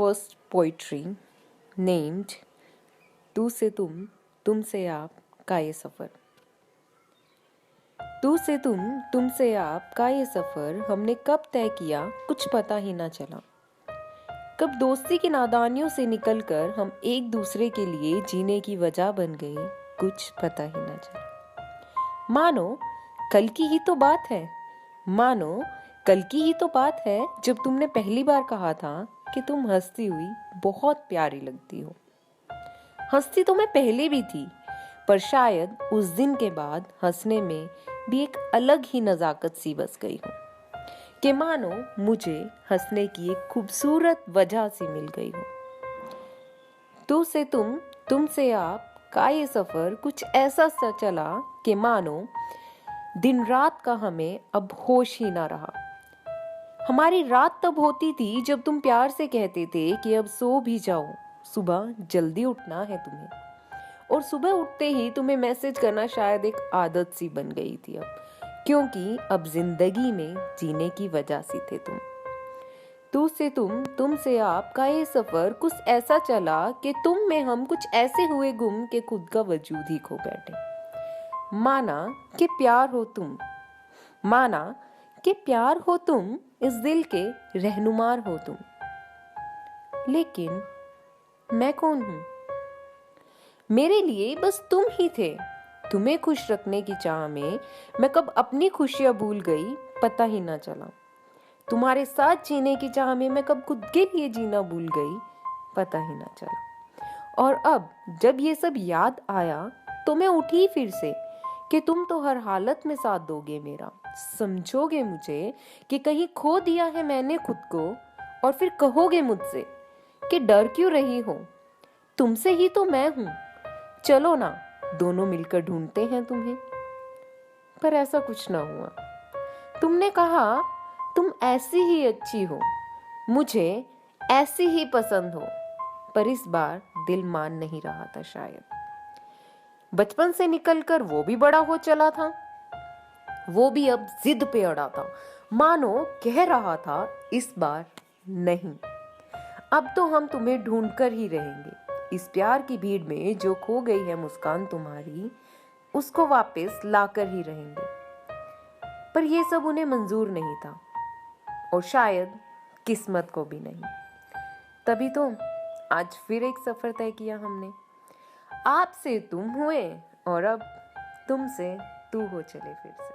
first poetry named तू से तुम, तुमसे आप का ये सफ़र। तू से तुमसे आप का ये सफ़र हमने कब तय किया कुछ पता ही ना चला। कब दोस्ती की नादानियों से निकलकर हम एक दूसरे के लिए जीने की वजह बन गए कुछ पता ही ना चला। मानो कल की ही तो बात है, मानो कल की ही तो बात है जब तुमने पहली बार कहा था कि तुम हंसती हुई बहुत प्यारी लगती हो। हंसती तो मैं पहले भी थी, पर शायद उस दिन के बाद हंसने में भी एक अलग ही नजाकत सी बस गई हो कि मानो मुझे हंसने की एक खूबसूरत वजह सी मिल गई हो। तू से तुमसे आप का ये सफर कुछ ऐसा सा चला कि मानो दिन रात का हमें अब होश ही ना रहा। हमारी रात तब होती थी जब तुम प्यार से कहते थे कि अब सो भी जाओ, सुबह जल्दी उठना है तुम्हें। और सुबह उठते ही तुम्हें मैसेज करना शायद एक आदत सी बन गई थी अब, क्योंकि अब जिंदगी में जीने की वजह सी थे तुम। तू से तुमसे आप का ये सफर कुछ ऐसा चला कि तुम में हम कुछ ऐसे हुए गुम कि खुद का वजूद ही खो बैठे। माना कि प्यार हो तुम, माना कि प्यार हो तुम, इस दिल के रहनुमार हो तुम। लेकिन मैं कौन हूं? मेरे लिए बस तुम ही थे। तुम्हें खुश रखने की चाह में मैं कब अपनी खुशियां भूल गई पता ही ना चला। तुम्हारे साथ जीने की चाह में मैं कब खुद के लिए जीना भूल गई पता ही ना चला। और अब जब ये सब याद आया तो मैं उठी फिर से कि तुम तो हर हालत में साथ दोगे मेरा, समझोगे मुझे कि कहीं खो दिया है मैंने खुद को, और फिर कहोगे मुझसे कि डर क्यों रही हो, तुमसे ही तो मैं हूं, चलो ना दोनों मिलकर ढूंढते हैं तुम्हें। पर ऐसा कुछ ना हुआ। तुमने कहा तुम ऐसी ही अच्छी हो, मुझे ऐसी ही पसंद हो, पर इस बार दिल मान नहीं रहा था शायद। बचपन से निकलकर वो भी बड़ा हो चला था, वो भी अब जिद पे अड़ा था, मानो कह रहा था इस बार नहीं, अब तो हम तुम्हें ढूंढकर ही रहेंगे। इस प्यार की भीड़ में जो खो गई है मुस्कान तुम्हारी, उसको वापस लाकर ही रहेंगे। पर ये सब उन्हें मंजूर नहीं था, और शायद किस्मत को भी नहीं। तभी तो आज फिर एक सफर तय किया हमने। आपसे तुम हुए और अब तुमसे तू हो चले फिर से।